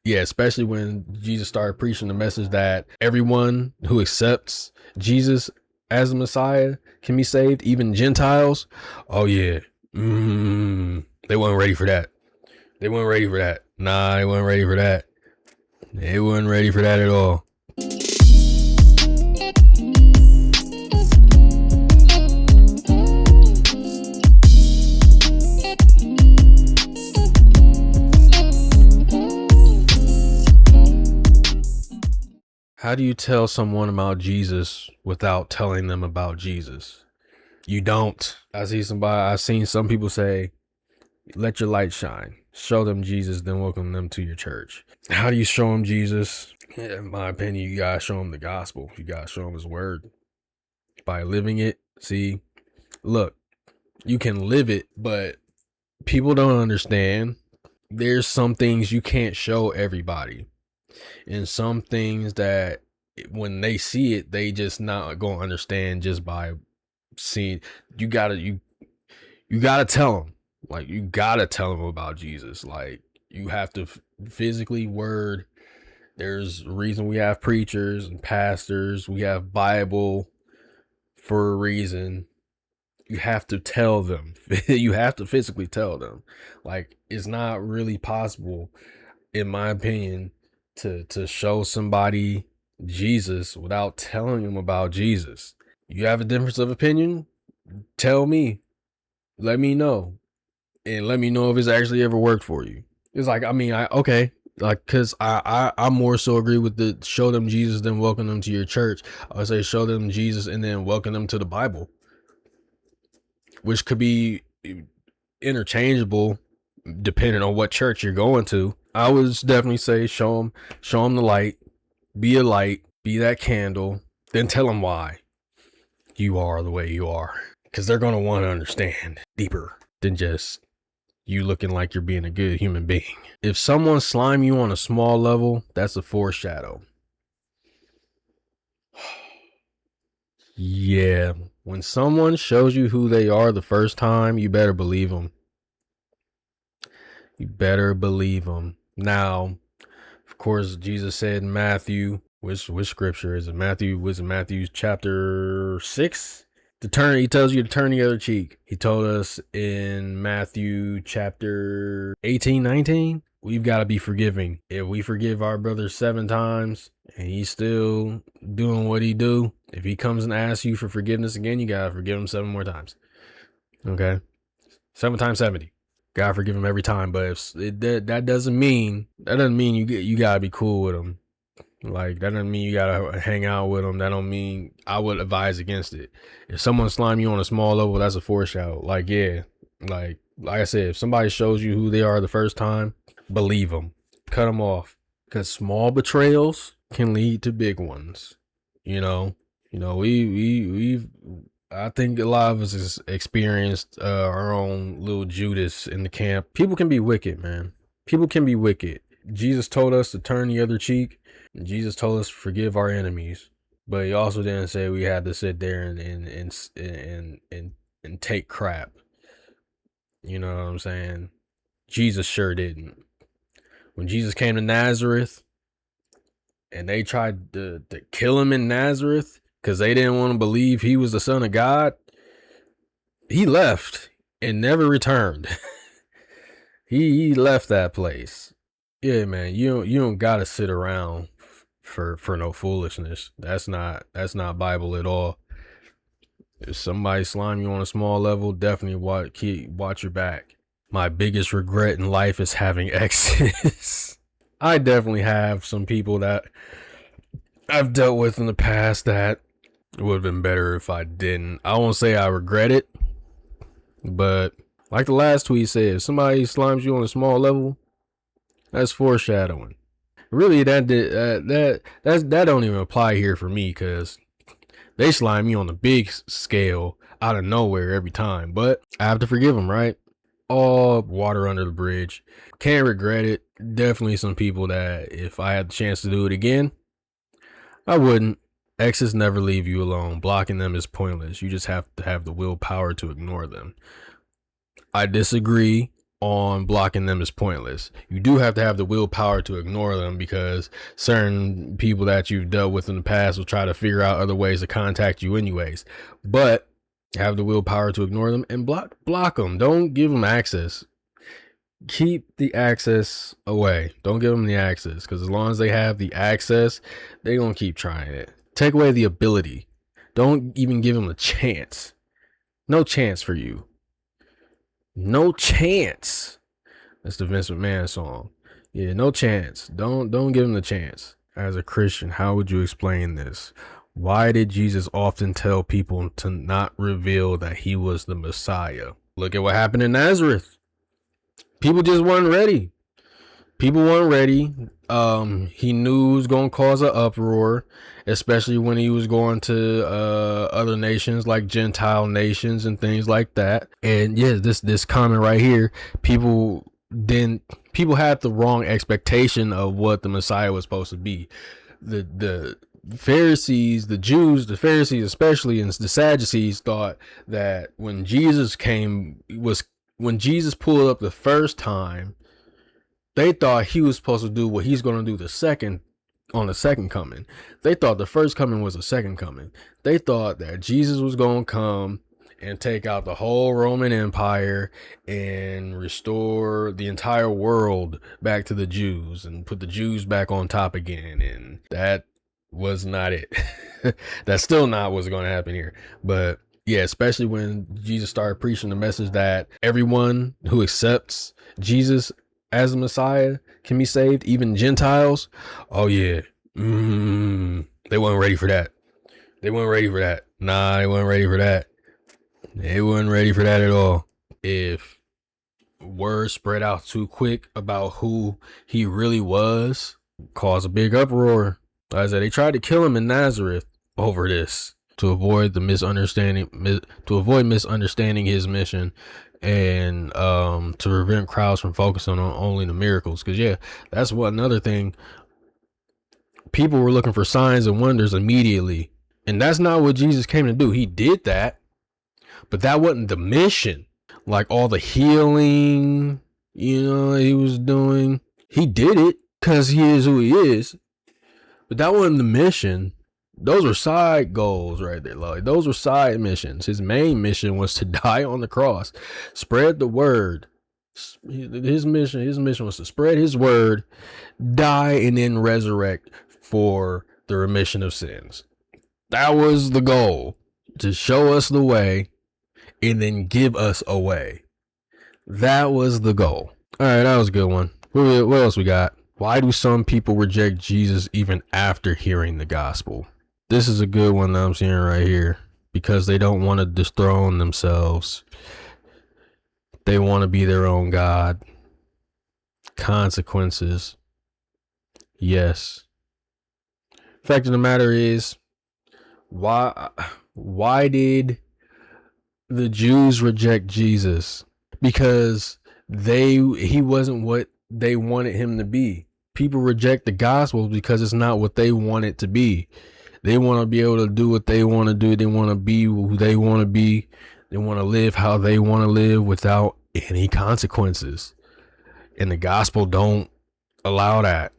Yeah, especially when Jesus started preaching the message that everyone who accepts Jesus as the Messiah can be saved, even Gentiles. Oh yeah, they weren't ready for that. They weren't ready for that. Nah, they weren't ready for that. They weren't ready for that at all. How do you tell someone about Jesus without telling them about Jesus? You don't. I've seen some people say, let your light shine. Show them Jesus, then welcome them to your church. How do you show them Jesus? In my opinion, you gotta show them the gospel. You gotta show them his word by living it. See, look, you can live it, but people don't understand. There's some things you can't show everybody, and some things that when they see it, they just not gonna understand just by seeing. You gotta tell them. Like, you gotta tell them about Jesus. Like, you have to physically word. There's a reason we have preachers and pastors. We have Bible for a reason. You have to tell them. You have to physically tell them. Like, it's not really possible, in my opinion, to show somebody Jesus without telling them about Jesus. You have a difference of opinion? Tell me. Let me know. And let me know if it's actually ever worked for you. It's like, I mean, okay, like, cause I more so agree with the show them Jesus than welcome them to your church. I would say show them Jesus and then welcome them to the Bible, which could be interchangeable depending on what church you're going to. I would definitely say show them the light, be a light, be that candle, then tell them why you are the way you are, because they're gonna want to understand deeper than just you looking like you're being a good human being. If someone slime you on a small level, that's a foreshadow. Yeah, when someone shows you who they are the first time, you better believe them. You better believe them. Now, of course, Jesus said in Matthew, which scripture is it? Matthew chapter 6? He tells you to turn the other cheek. He told us in Matthew chapter 18, 19, we've got to be forgiving. If we forgive our brother 7 times and he's still doing what he do, if he comes and asks you for forgiveness again, you got to forgive him 7 more times. Okay? 7 times 70. Gotta forgive him every time, but that doesn't mean you gotta be cool with him. Like, that doesn't mean you gotta hang out with them. That don't mean I would advise against it. If someone slime you on a small level, that's a foreshadow. Like, yeah, like I said, if somebody shows you who they are the first time, believe them. Cut them off, because small betrayals can lead to big ones. We've I think a lot of us has experienced our own little Judas in the camp. People can be wicked, man. People can be wicked. Jesus told us to turn the other cheek. Jesus told us to forgive our enemies, but he also didn't say we had to sit there and take crap. You know what I'm saying? Jesus sure didn't. When Jesus came to Nazareth and they tried to kill him in Nazareth because they didn't want to believe he was the Son of God, he left and never returned. he left that place. Yeah, man, you don't gotta sit around for no foolishness. That's not Bible at all. If somebody slime you on a small level, definitely watch your back. My biggest regret in life is having exes. I definitely have some people that I've dealt with in the past that it would have been better if I didn't. I won't say I regret it, but like the last tweet said, if somebody slimes you on a small level, that's foreshadowing. Really, that don't even apply here for me, because they slime me on a big scale out of nowhere every time. But I have to forgive them, right? All water under the bridge. Can't regret it. Definitely some people that if I had the chance to do it again, I wouldn't. Exes never leave you alone. Blocking them is pointless. You just have to have the willpower to ignore them. I disagree on blocking them is pointless. You do have to have the willpower to ignore them, because certain people that you've dealt with in the past will try to figure out other ways to contact you anyways. But have the willpower to ignore them and block them. Don't give them access. Keep the access away. Don't give them the access, because as long as they have the access, they're going to keep trying it. Take away the ability. Don't even give them a chance. No chance for you. No chance. That's the Vince McMahon song. Yeah, no chance. Don't give him the chance. As a Christian, how would you explain this? Why did Jesus often tell people to not reveal that he was the Messiah? Look at what happened in Nazareth. People just weren't ready. People weren't ready. He knew it was going to cause an uproar, especially when he was going to other nations like Gentile nations and things like that. And yeah, this comment right here, people had the wrong expectation of what the Messiah was supposed to be. The Pharisees, the Jews, the Pharisees especially, and the Sadducees thought that when Jesus pulled up the first time, they thought he was supposed to do what he's going to do the second coming. They thought the first coming was the second coming. They thought that Jesus was going to come and take out the whole Roman Empire and restore the entire world back to the Jews and put the Jews back on top again. And that was not it. That's still not what's going to happen here. But yeah, especially when Jesus started preaching the message that everyone who accepts Jesus as the Messiah can be saved, even Gentiles. Oh yeah. They weren't ready for that. They weren't ready for that. Nah, they weren't ready for that. They weren't ready for that at all. If word spread out too quick about who he really was, caused a big uproar. Like I said, they tried to kill him in Nazareth over this to avoid misunderstanding his mission, and to prevent crowds from focusing on only the miracles. Because yeah, that's what another thing. People were looking for signs and wonders immediately, and that's not what Jesus came to do. He did that, but that wasn't the mission. Like all the healing, he was doing. He did it because he is who he is, but that wasn't the mission. Those were side goals right there. Like those were side missions. His main mission was to die on the cross, spread the word. His mission was to spread his word, die, and then resurrect for the remission of sins. That was the goal, to show us the way and then give us away. That was the goal. All right, that was a good one. What else we got? Why do some people reject Jesus even after hearing the gospel? This is a good one that I'm seeing right here. Because they don't want to dethrone themselves. They want to be their own God. Consequences. Yes. Fact of the matter is, why did the Jews reject Jesus? Because he wasn't what they wanted him to be. People reject the gospel because it's not what they want it to be. They want to be able to do what they want to do. They want to be who they want to be. They want to live how they want to live without any consequences. And the gospel don't allow that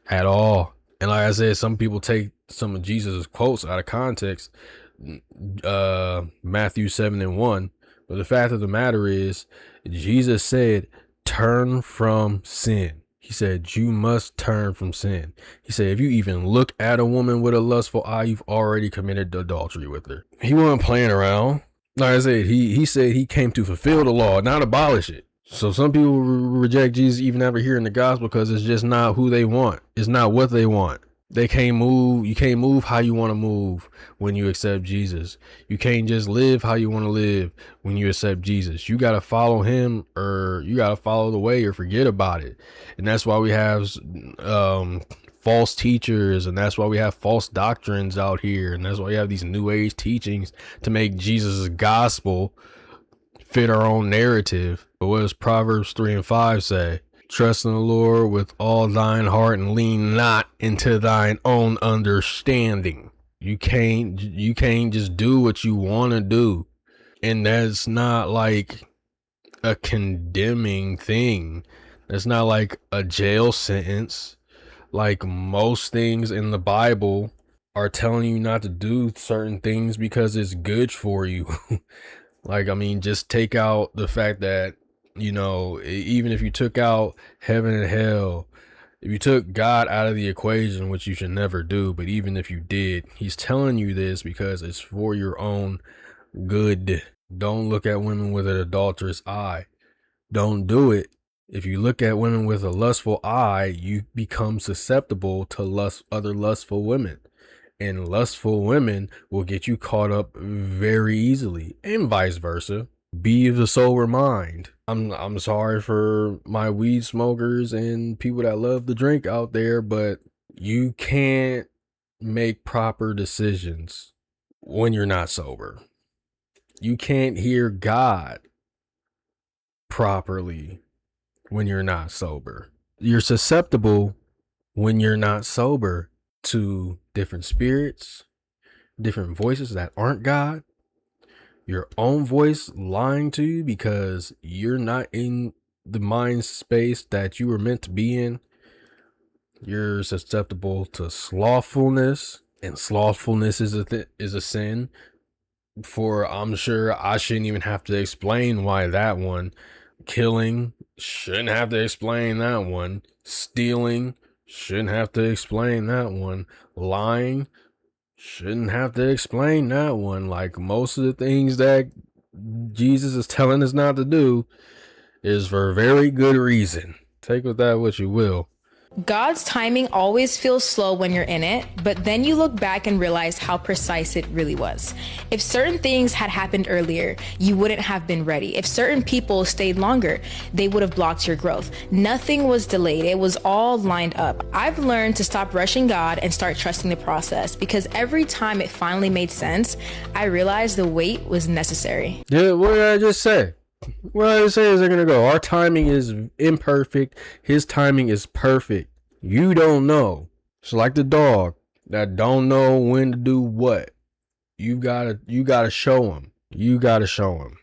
at all. And like I said, some people take some of Jesus' quotes out of context. Matthew 7:1. But the fact of the matter is, Jesus said, turn from sin. He said, you must turn from sin. He said, if you even look at a woman with a lustful eye, you've already committed adultery with her. He wasn't playing around. Like I said, he said he came to fulfill the law, not abolish it. So some people reject Jesus even after hearing the gospel because it's just not who they want. It's not what they want. They can't move. You can't move how you want to move when you accept Jesus. You can't just live how you want to live when you accept Jesus. You got to follow him, or you got to follow the way, or forget about it. And that's why we have false teachers, and that's why we have false doctrines out here. And that's why we have these new age teachings to make Jesus' gospel fit our own narrative. But what does Proverbs 3:5 say? Trust in the Lord with all thine heart and lean not into thine own understanding. You can't just do what you want to do. And that's not like a condemning thing. It's not like a jail sentence. Like most things in the Bible are telling you not to do certain things because it's good for you. Like, I mean, just take out the fact that, even if you took out heaven and hell, if you took God out of the equation, which you should never do, but even if you did, he's telling you this because it's for your own good. Don't look at women with an adulterous eye. Don't do it. If you look at women with a lustful eye, you become susceptible to other lustful women. And lustful women will get you caught up very easily, and vice versa. Be of the sober mind. I'm sorry for my weed smokers and people that love to drink out there, but you can't make proper decisions when you're not sober. You can't hear God properly when you're not sober. You're susceptible when you're not sober to different spirits, different voices that aren't God, your own voice lying to you because you're not in the mind space that you were meant to be in. You're susceptible to slothfulness, and slothfulness is a sin. For I'm sure I shouldn't even have to explain why that one. Killing, shouldn't have to explain that one. Stealing, shouldn't have to explain that one. Lying, shouldn't have to explain that one. Like most of the things that Jesus is telling us not to do is for very good reason. Take with that what you will. God's timing always feels slow when you're in it, but then you look back and realize how precise it really was. If certain things had happened earlier, you wouldn't have been ready. If certain people stayed longer, they would have blocked your growth. Nothing was delayed. It was all lined up. I've learned to stop rushing God and start trusting the process, because every time it finally made sense, I realized the wait was necessary. Yeah, what did I just say? What I say is they're gonna go. Our timing is imperfect. His timing is perfect. You don't know. It's like the dog that don't know when to do what. You gotta show him. You gotta show him.